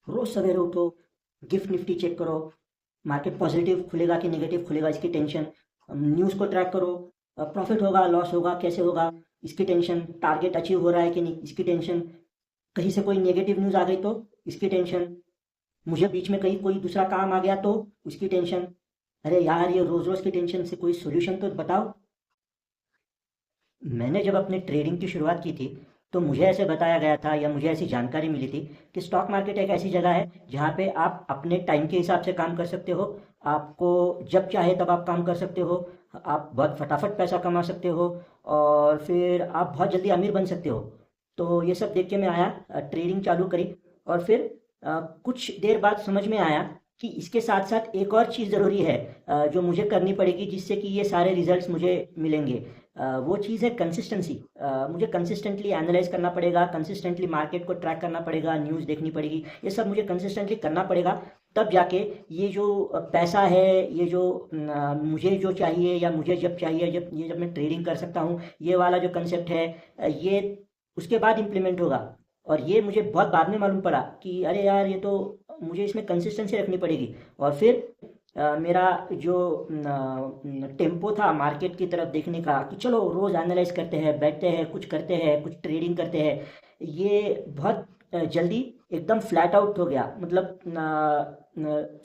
रोज सवेरे उठो, gift Nifty check करो, मार्केट पॉजिटिव खुलेगा कि नेगेटिव खुलेगा इसकी टेंशन, न्यूज़ को ट्रैक करो, प्रॉफिट होगा लॉस होगा कैसे होगा इसकी टेंशन, टारगेट अचीव हो रहा है कि नहीं इसकी टेंशन, कहीं से कोई नेगेटिव न्यूज़ आ गई तो इसकी टेंशन, मुझे बीच में कहीं कोई दूसरा काम आ गया तो उसकी टेंशन। अरे यार, ये रोज रोज की टेंशन से कोई सोल्यूशन तो बताओ। मैंने जब अपने ट्रेडिंग की शुरुआत की थी तो मुझे ऐसे बताया गया था या मुझे ऐसी जानकारी मिली थी कि स्टॉक मार्केट एक ऐसी जगह है जहाँ पे आप अपने टाइम के हिसाब से काम कर सकते हो। आपको जब चाहे तब आप काम कर सकते हो, आप बहुत फटाफट पैसा कमा सकते हो और फिर आप बहुत जल्दी अमीर बन सकते हो। तो ये सब देख के मैं आया, ट्रेडिंग चालू करी और फिर कुछ देर बाद समझ में आया कि इसके साथ साथ एक और चीज़ ज़रूरी है जो मुझे करनी पड़ेगी जिससे कि ये सारे रिजल्ट्स मुझे मिलेंगे। वो चीज़ है कंसिस्टेंसी। मुझे कंसिस्टेंटली एनालाइज करना पड़ेगा, कंसिस्टेंटली मार्केट को ट्रैक करना पड़ेगा, न्यूज़ देखनी पड़ेगी, ये सब मुझे कंसिस्टेंटली करना पड़ेगा। तब जाके ये जो पैसा है, ये जो मुझे जो चाहिए या मुझे जब चाहिए, जब मैं ट्रेडिंग कर सकता हूँ, ये वाला जो कंसेप्ट है, ये उसके बाद इम्प्लीमेंट होगा। और ये मुझे बहुत बाद में मालूम पड़ा कि अरे यार, ये तो मुझे इसमें कंसिस्टेंसी रखनी पड़ेगी। और फिर मेरा जो टेम्पो था मार्केट की तरफ देखने का कि चलो रोज़ एनालाइज करते हैं, बैठते हैं, कुछ करते हैं, कुछ ट्रेडिंग करते हैं, ये बहुत जल्दी एकदम फ्लैट आउट हो गया। मतलब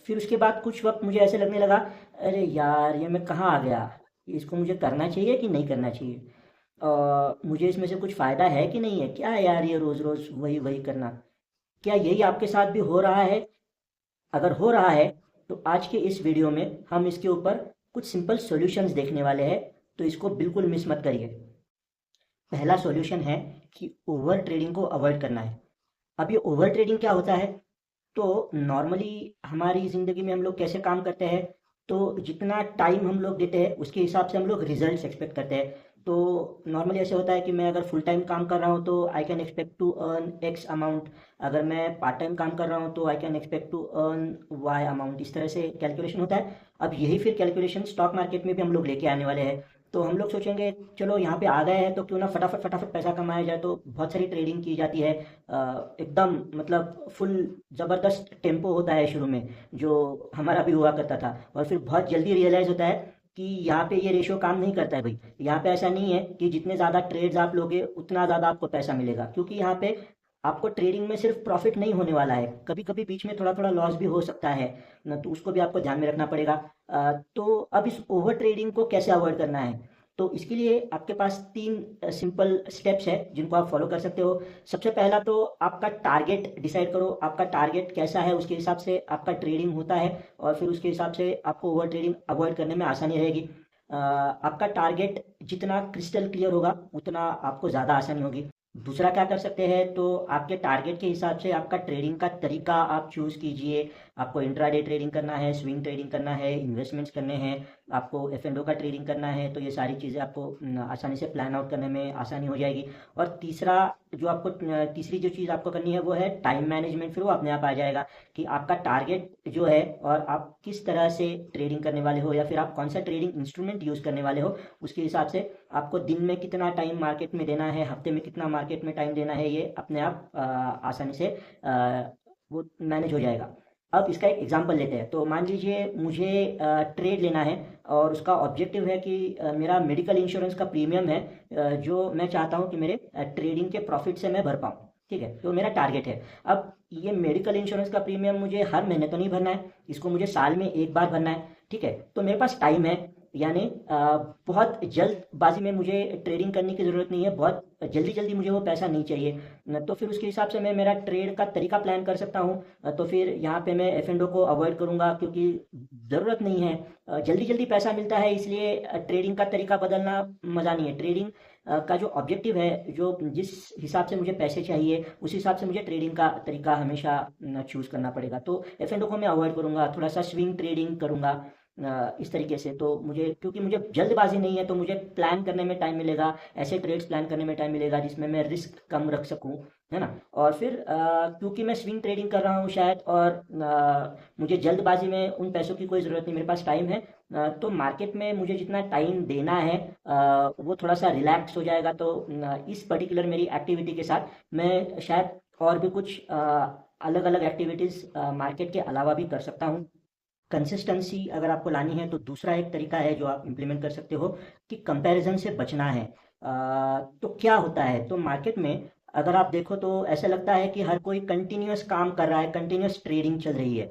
फिर उसके बाद कुछ वक्त मुझे ऐसे लगने लगा, अरे यार, ये मैं कहाँ आ गया, इसको मुझे करना चाहिए कि नहीं करना चाहिए, मुझे इसमें से कुछ फ़ायदा है कि नहीं है, क्या है यार ये रोज़ रोज़ वही वही करना। क्या यही आपके साथ भी हो रहा है? अगर हो रहा है तो आज के इस वीडियो में हम इसके ऊपर कुछ सिंपल सॉल्यूशंस देखने वाले हैं, तो इसको बिल्कुल मिस मत करिए। पहला सॉल्यूशन है कि ओवर ट्रेडिंग को अवॉइड करना है। अब ये ओवर ट्रेडिंग क्या होता है? तो नॉर्मली हमारी ज़िंदगी में हम लोग कैसे काम करते हैं, तो जितना टाइम हम लोग देते हैं उसके हिसाब से हम लोग रिजल्ट्स एक्सपेक्ट करते हैं। तो नॉर्मली ऐसे होता है कि मैं अगर फुल टाइम काम कर रहा हूँ तो I can expect to earn X amount, अगर मैं पार्ट टाइम काम कर रहा हूँ तो I can expect to earn Y amount, इस तरह से कैलकुलेशन होता है। अब यही फिर कैलकुलेशन स्टॉक मार्केट में भी हम लोग लेके आने वाले हैं। तो हम लोग सोचेंगे चलो यहाँ पे आ गए हैं तो क्यों ना फटाफट फटाफट पैसा कमाया जाए, तो बहुत सारी ट्रेडिंग की जाती है। एकदम मतलब फुल ज़बरदस्त टेम्पो होता है शुरू में, जो हमारा भी हुआ करता था, और फिर बहुत जल्दी रियलाइज़ होता है कि यहाँ पे ये रेशियो काम नहीं करता है भाई। यहाँ पे ऐसा नहीं है कि जितने ज़्यादा ट्रेड्स आप लोगे उतना ज़्यादा आपको पैसा मिलेगा, क्योंकि यहाँ पे आपको ट्रेडिंग में सिर्फ प्रॉफिट नहीं होने वाला है, कभी कभी बीच में थोड़ा थोड़ा लॉस भी हो सकता है ना, तो उसको भी आपको ध्यान में रखना पड़ेगा। तो अब इस ओवर ट्रेडिंग को कैसे अवॉइड करना है, तो इसके लिए आपके पास तीन सिंपल स्टेप्स है जिनको आप फॉलो कर सकते हो। सबसे पहला तो आपका टारगेट डिसाइड करो, आपका टारगेट कैसा है, उसके हिसाब से आपका ट्रेडिंग होता है और फिर उसके हिसाब से आपको ओवर ट्रेडिंग अवॉइड करने में आसानी रहेगी। आपका टारगेट जितना क्रिस्टल क्लियर होगा उतना आपको ज़्यादा आसानी होगी। दूसरा क्या कर सकते हैं, तो आपके टारगेट के हिसाब से आपका ट्रेडिंग का तरीका आप चूज़ कीजिए। आपको इंट्राडे ट्रेडिंग करना है, स्विंग ट्रेडिंग करना है, इन्वेस्टमेंट्स करने हैं, आपको एफ एंड ओ का ट्रेडिंग करना है, तो ये सारी चीज़ें आपको आसानी से प्लान आउट करने में आसानी हो जाएगी। और तीसरी जो चीज़ आपको करनी है वो है टाइम मैनेजमेंट, फिर वो अपने आप आ जाएगा कि आपका टारगेट जो है और आप किस तरह से ट्रेडिंग करने वाले हो या फिर आप कौन सा ट्रेडिंग इंस्ट्रूमेंट यूज़ करने वाले हो, उसके हिसाब से आपको दिन में कितना टाइम मार्केट में देना है, हफ्ते में कितना मार्केट में टाइम देना है, ये अपने आप आसानी से वो मैनेज हो जाएगा। अब इसका एक एग्जांपल लेते हैं। तो मान लीजिए मुझे ट्रेड लेना है और उसका ऑब्जेक्टिव है कि मेरा मेडिकल इंश्योरेंस का प्रीमियम है, जो मैं चाहता हूँ कि मेरे ट्रेडिंग के प्रॉफिट से मैं भर पाऊँ। ठीक है, तो मेरा टारगेट है। अब ये मेडिकल इंश्योरेंस का प्रीमियम मुझे हर महीने तो नहीं भरना है, इसको मुझे साल में एक बार भरना है। ठीक है, तो मेरे पास टाइम है, यानी बहुत जल्दबाजी में मुझे ट्रेडिंग करने की ज़रूरत नहीं है, बहुत जल्दी जल्दी मुझे वो पैसा नहीं चाहिए तो फिर उसके हिसाब से मैं मेरा ट्रेड का तरीका प्लान कर सकता हूँ। तो फिर यहाँ पे मैं एफ एंड ओ को अवॉइड करूँगा, क्योंकि ज़रूरत नहीं है। जल्दी जल्दी पैसा मिलता है, इसलिए ट्रेडिंग का तरीका बदलना मज़ा नहीं है। ट्रेडिंग का जो ऑब्जेक्टिव है, जो जिस हिसाब से मुझे पैसे चाहिए उस हिसाब से मुझे ट्रेडिंग का तरीका हमेशा चूज़ करना पड़ेगा। तो एफ एंड ओ को मैं अवॉइड करूँगा, थोड़ा सा स्विंग ट्रेडिंग करूँगा इस तरीके से। तो मुझे, क्योंकि मुझे जल्दबाजी नहीं है, तो मुझे प्लान करने में टाइम मिलेगा, ऐसे ट्रेड्स प्लान करने में टाइम मिलेगा जिसमें मैं रिस्क कम रख सकूं, है ना। और फिर क्योंकि मैं स्विंग ट्रेडिंग कर रहा हूँ शायद, और मुझे जल्दबाजी में उन पैसों की कोई ज़रूरत नहीं, मेरे पास टाइम है, तो मार्केट में मुझे जितना टाइम देना है वो थोड़ा सा रिलैक्स हो जाएगा। तो इस पर्टिकुलर मेरी एक्टिविटी के साथ मैं शायद और भी कुछ अलग अलग एक्टिविटीज़ मार्केट के अलावा भी कर सकता हूँ। कंसिस्टेंसी अगर आपको लानी है तो दूसरा एक तरीका है जो आप इम्प्लीमेंट कर सकते हो कि कंपैरिजन से बचना है। तो क्या होता है, तो मार्केट में अगर आप देखो तो ऐसा लगता है कि हर कोई कंटिन्यूअस काम कर रहा है, कंटिन्यूअस ट्रेडिंग चल रही है।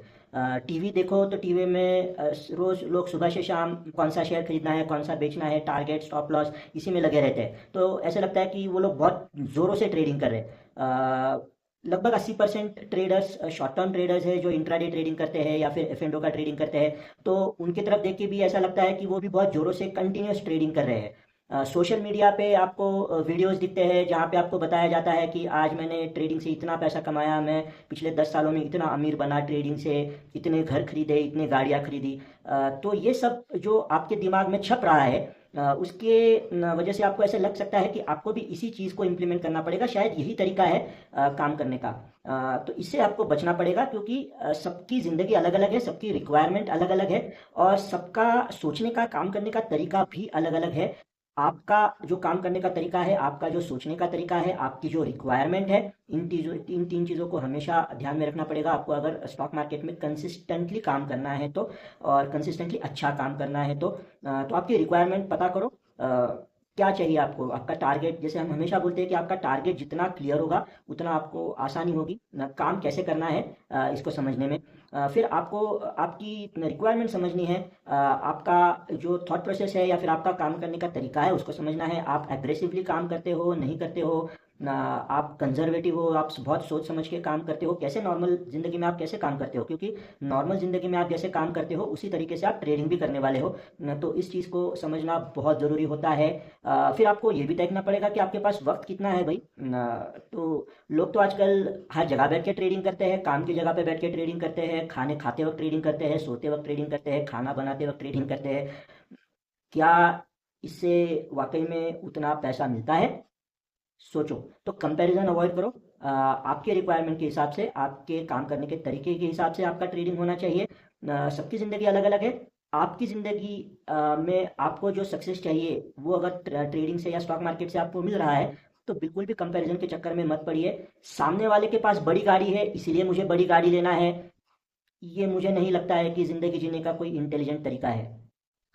टीवी देखो तो टीवी में रोज लोग सुबह से शाम कौन सा शेयर खरीदना है, कौन सा बेचना है, टारगेट स्टॉप लॉस, इसी में लगे रहते हैं। तो ऐसा लगता है कि वो लोग बहुत ज़ोरों से ट्रेडिंग कर रहे हैं। लगभग 80% ट्रेडर्स शॉर्ट टर्म ट्रेडर्स है जो इंट्राडे ट्रेडिंग करते हैं या फिर एफ एंड ओ का ट्रेडिंग करते हैं। तो उनकी तरफ देख के भी ऐसा लगता है कि वो भी बहुत ज़ोरों से कंटिन्यूस ट्रेडिंग कर रहे हैं। सोशल मीडिया पे आपको वीडियोस दिखते हैं जहाँ पे आपको बताया जाता है कि आज मैंने ट्रेडिंग से इतना पैसा कमाया, मैं पिछले 10 सालों में इतना अमीर बना ट्रेडिंग से, इतने घर खरीदे, इतने गाड़ियाँ खरीदी। तो ये सब जो आपके दिमाग में छप रहा है, उसके वजह से आपको ऐसे लग सकता है कि आपको भी इसी चीज़ को इम्प्लीमेंट करना पड़ेगा, शायद यही तरीका है काम करने का। तो इससे आपको बचना पड़ेगा क्योंकि सबकी ज़िंदगी अलग अलग है, सबकी रिक्वायरमेंट अलग अलग है और सबका सोचने का, काम करने का तरीका भी अलग अलग है। आपका जो काम करने का तरीका है, आपका जो सोचने का तरीका है, आपकी जो रिक्वायरमेंट है, इन तीन चीज़ों को हमेशा ध्यान में रखना पड़ेगा आपको अगर स्टॉक मार्केट में कंसिस्टेंटली काम करना है तो, और कंसिस्टेंटली अच्छा काम करना है तो। तो आपकी रिक्वायरमेंट पता करो। क्या चाहिए आपको, आपका टारगेट, जैसे हम हमेशा बोलते हैं कि आपका टारगेट जितना क्लियर होगा उतना आपको आसानी होगी ना काम कैसे करना है इसको समझने में। फिर आपको आपकी रिक्वायरमेंट समझनी है, आपका जो थॉट प्रोसेस है या फिर आपका काम करने का तरीका है उसको समझना है। आप एग्रेसिवली काम करते हो, नहीं करते हो ना, आप कंजर्वेटिव हो, आप बहुत सोच समझ के काम करते हो, कैसे नॉर्मल ज़िंदगी में आप कैसे काम करते हो, क्योंकि नॉर्मल ज़िंदगी में आप जैसे काम करते हो उसी तरीके से आप ट्रेडिंग भी करने वाले हो ना। तो इस चीज़ को समझना बहुत ज़रूरी होता है। फिर आपको ये भी देखना पड़ेगा कि आपके पास वक्त कितना है भाई ना। तो लोग तो आजकल हर जगह बैठ के ट्रेडिंग करते हैं, काम की जगह पे बैठ के ट्रेडिंग करते हैं, खाने खाते वक्त ट्रेडिंग करते हैं, सोते वक्त ट्रेडिंग करते हैं, खाना बनाते वक्त ट्रेडिंग करते हैं। क्या इससे वाकई में उतना पैसा मिलता है? सोचो। तो कंपैरिजन अवॉइड करो। आपके रिक्वायरमेंट के हिसाब से, आपके काम करने के तरीके के हिसाब से आपका ट्रेडिंग होना चाहिए। सबकी ज़िंदगी अलग अलग है। आपकी ज़िंदगी में आपको जो सक्सेस चाहिए वो अगर ट्रेडिंग से या स्टॉक मार्केट से आपको मिल रहा है तो बिल्कुल भी कंपैरिजन के चक्कर में मत पड़िए। सामने वाले के पास बड़ी गाड़ी है इसीलिए मुझे बड़ी गाड़ी लेना है, ये मुझे नहीं लगता है कि ज़िंदगी जीने का कोई इंटेलिजेंट तरीका है।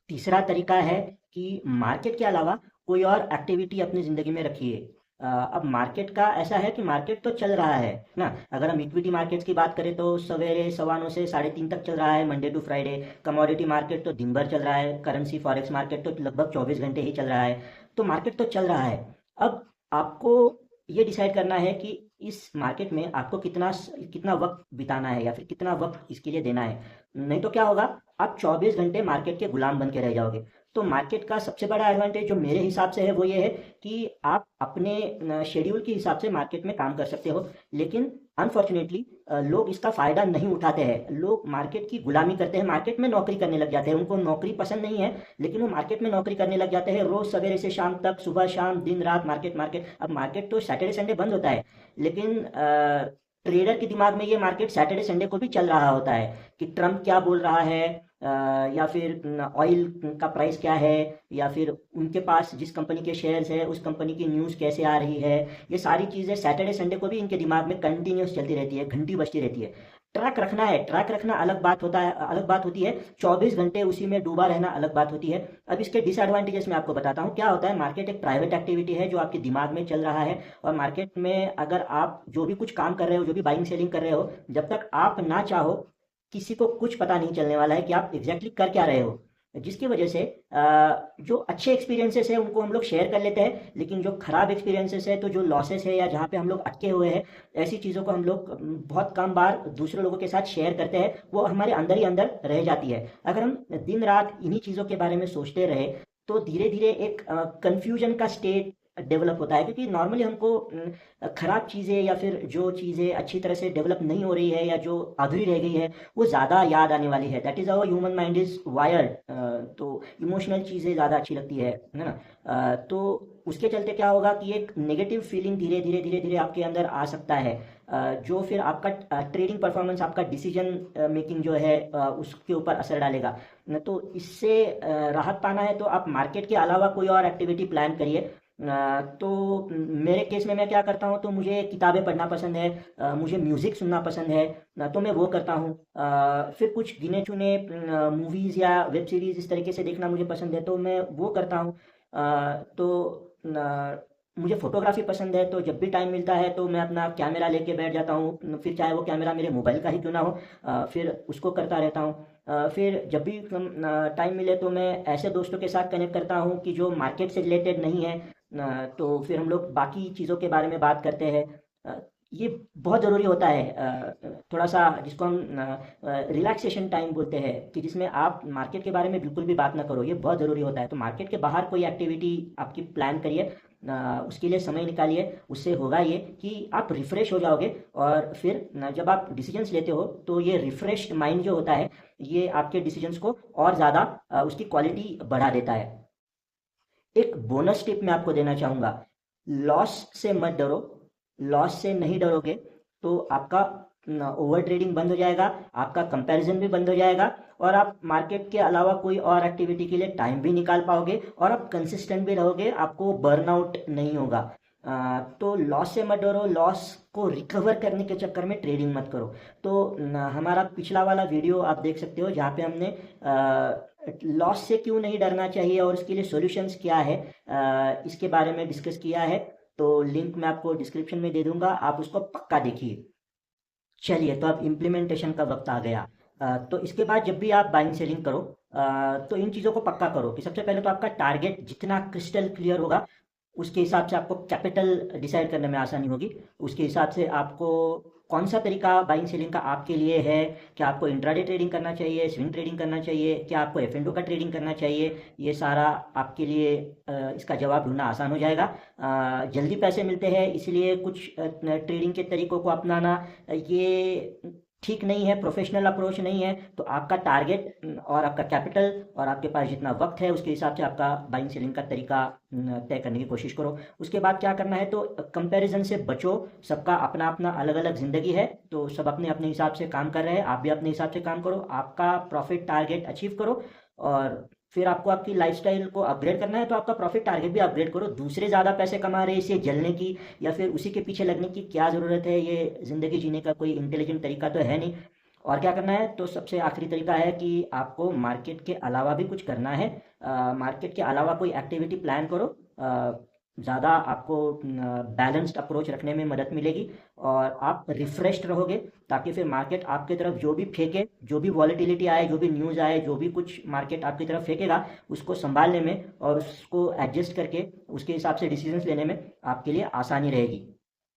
तीसरा तरीका है कि मार्केट के अलावा कोई और एक्टिविटी अपनी ज़िंदगी में रखिए। अब मार्केट का ऐसा है कि मार्केट तो चल रहा है ना। अगर हम इक्विटी मार्केट्स की बात करें तो सवेरे 9:15 से 3:30 तक चल रहा है, Monday to Friday. Commodity market तो दिन भर चल रहा है, करेंसी फॉरेक्स मार्केट तो लगभग 24 घंटे ही चल रहा है। तो मार्केट तो चल रहा है। अब आपको ये डिसाइड करना है कि इस मार्केट में आपको कितना कितना वक्त बिताना है या फिर कितना वक्त इसके लिए देना है। नहीं तो क्या होगा, आप 24 घंटे मार्केट के गुलाम बन के रह जाओगे। तो मार्केट का सबसे बड़ा एडवांटेज जो मेरे हिसाब से है वो ये है कि आप अपने शेड्यूल के हिसाब से मार्केट में काम कर सकते हो। लेकिन अनफॉर्चुनेटली लोग इसका फ़ायदा नहीं उठाते हैं। लोग मार्केट की गुलामी करते हैं, मार्केट में नौकरी करने लग जाते हैं। उनको नौकरी पसंद नहीं है लेकिन वो मार्केट में नौकरी करने लग जाते हैं, रोज़ सवेरे से शाम तक, सुबह शाम, दिन रात मार्केट मार्केट। अब मार्केट तो सैटरडे संडे बंद होता है लेकिन ट्रेडर के दिमाग में ये मार्केट सैटरडे संडे को भी चल रहा होता है कि ट्रम्प क्या बोल रहा है, या फिर ऑयल का प्राइस क्या है, या फिर उनके पास जिस कंपनी के शेयर्स है उस कंपनी की न्यूज़ कैसे आ रही है। ये सारी चीज़ें सैटरडे संडे को भी इनके दिमाग में कंटिन्यूस चलती रहती है, घंटी बजती रहती है। ट्रैक रखना है, ट्रैक रखना अलग बात होता है, अलग बात होती है। 24 घंटे उसी में डूबा रहना अलग बात होती है। अब इसके डिसएडवांटेजेस मैं आपको बताता हूँ। क्या होता है, मार्केट एक प्राइवेट एक्टिविटी है जो आपके दिमाग में चल रहा है, और मार्केट में अगर आप जो भी कुछ काम कर रहे हो, जो भी बाइंग सेलिंग कर रहे हो, जब तक आप ना चाहो किसी को कुछ पता नहीं चलने वाला है कि आप एग्जैक्टली कर क्या रहे हो। जिसकी वजह से जो अच्छे एक्सपीरियंसेस है उनको हम लोग शेयर कर लेते हैं, लेकिन जो खराब एक्सपीरियंसेस है, तो जो लॉसेस है या जहाँ पे हम लोग अटके हुए हैं, ऐसी चीज़ों को हम लोग बहुत कम बार दूसरे लोगों के साथ शेयर करते हैं। वो हमारे अंदर ही अंदर रह जाती है। अगर हम दिन रात इन्हीं चीज़ों के बारे में सोचते रहे तो धीरे धीरे एक कन्फ्यूजन का स्टेट डेवलप होता है, क्योंकि नॉर्मली हमको खराब चीज़ें या फिर जो चीज़ें अच्छी तरह से डेवलप नहीं हो रही है या जो अधूरी रह गई है वो ज़्यादा याद आने वाली है। That is how human mind is wired. तो इमोशनल चीज़ें ज़्यादा अच्छी लगती है ना। तो उसके चलते क्या होगा कि एक नेगेटिव फीलिंग धीरे धीरे धीरे धीरे आपके अंदर आ सकता है, जो फिर आपका ट्रेडिंग परफॉर्मेंस, आपका डिसीजन मेकिंग जो है उसके ऊपर असर डालेगा न। तो इससे राहत पाना है तो आप मार्केट के अलावा कोई और एक्टिविटी प्लान करिए। तो मेरे केस में मैं क्या करता हूँ, तो मुझे किताबें पढ़ना पसंद है, मुझे म्यूज़िक सुनना पसंद है, तो मैं वो करता हूँ। फिर कुछ गिने चुने मूवीज़ या वेब सीरीज़ इस तरीके से देखना मुझे पसंद है, तो मैं वो करता हूँ। मुझे फ़ोटोग्राफ़ी पसंद है, तो जब भी टाइम मिलता है तो मैं अपना कैमरा लेके बैठ जाता हूँ, फिर चाहे वो कैमरा मेरे मोबाइल का ही क्यों ना हो, फिर उसको करता रहता हूँ। फिर जब भी टाइम मिले तो मैं ऐसे दोस्तों के साथ कनेक्ट करता हूँ कि जो मार्केट से रिलेटेड नहीं है, तो फिर हम लोग बाकी चीज़ों के बारे में बात करते हैं। ये बहुत ज़रूरी होता है, थोड़ा सा जिसको हम रिलैक्सेशन टाइम बोलते हैं, कि जिसमें आप मार्केट के बारे में बिल्कुल भी बात ना करो, ये बहुत ज़रूरी होता है। तो मार्केट के बाहर कोई एक्टिविटी आपकी प्लान करिए, उसके लिए समय निकालिए। उससे होगा ये कि आप रिफ़्रेश हो जाओगे, और फिर जब आप डिसीजंस लेते हो तो ये रिफ़्रेश्ड माइंड जो होता है, ये आपके डिसीजंस को और ज़्यादा उसकी क्वालिटी बढ़ा देता है। एक बोनस टिप मैं आपको देना चाहूँगा, लॉस से मत डरो। लॉस से नहीं डरोगे तो आपका ओवर ट्रेडिंग बंद हो जाएगा, आपका कंपैरिजन भी बंद हो जाएगा, और आप मार्केट के अलावा कोई और एक्टिविटी के लिए टाइम भी निकाल पाओगे, और आप कंसिस्टेंट भी रहोगे, आपको बर्नआउट नहीं होगा। तो लॉस से मत डरो, लॉस को रिकवर करने के चक्कर में ट्रेडिंग मत करो। तो हमारा पिछला वाला वीडियो आप देख सकते हो, जहाँ पे हमने लॉस से क्यों नहीं डरना चाहिए और इसके लिए सॉल्यूशंस क्या है, इसके बारे में डिस्कस किया है। तो लिंक मैं आपको डिस्क्रिप्शन में दे दूंगा, आप उसको पक्का देखिए। चलिए, तो अब इम्प्लीमेंटेशन का वक्त आ गया। तो इसके बाद जब भी आप बाइंग सेलिंग करो, तो इन चीज़ों को पक्का करो कि सबसे पहले तो आपका टारगेट जितना क्रिस्टल क्लियर होगा, उसके हिसाब से आपको कैपिटल डिसाइड करने में आसानी होगी। उसके हिसाब से आपको कौन सा तरीका बाइंग सेलिंग का आपके लिए है। क्या आपको इंट्राडे ट्रेडिंग करना चाहिए, स्विंग ट्रेडिंग करना चाहिए, क्या आपको एफ एंडो का ट्रेडिंग करना चाहिए, ये सारा आपके लिए इसका जवाब ढूंढना आसान हो जाएगा। जल्दी पैसे मिलते हैं, इसलिए कुछ ट्रेडिंग के तरीकों को अपनाना ये ठीक नहीं है, प्रोफेशनल अप्रोच नहीं है। तो आपका टारगेट और आपका कैपिटल और आपके पास जितना वक्त है, उसके हिसाब से आपका बाइंग सेलिंग का तरीका तय करने की कोशिश करो। उसके बाद क्या करना है, तो कंपैरिजन से बचो। सबका अपना अपना अलग अलग ज़िंदगी है, तो सब अपने अपने हिसाब से काम कर रहे हैं, आप भी अपने हिसाब से काम करो, आपका प्रॉफिट टारगेट अचीव करो। और फिर आपको आपकी लाइफस्टाइल को अपग्रेड करना है, तो आपका प्रॉफिट टारगेट भी अपग्रेड करो। दूसरे ज़्यादा पैसे कमा रहे हैं, इसे जलने की या फिर उसी के पीछे लगने की क्या ज़रूरत है। ये ज़िंदगी जीने का कोई इंटेलिजेंट तरीका तो है नहीं। और क्या करना है, तो सबसे आखिरी तरीका है कि आपको मार्केट के अलावा भी कुछ करना है। मार्केट के अलावा कोई एक्टिविटी प्लान करो, ज़्यादा आपको बैलेंस्ड अप्रोच रखने में मदद मिलेगी, और आप रिफ्रेश्ड रहोगे, ताकि फिर मार्केट आपकी तरफ जो भी फेंके, जो भी वॉलेटिलिटी आए, जो भी न्यूज़ आए, जो भी कुछ मार्केट आपकी तरफ फेंकेगा, उसको संभालने में और उसको एडजस्ट करके उसके हिसाब से डिसीजंस लेने में आपके लिए आसानी रहेगी।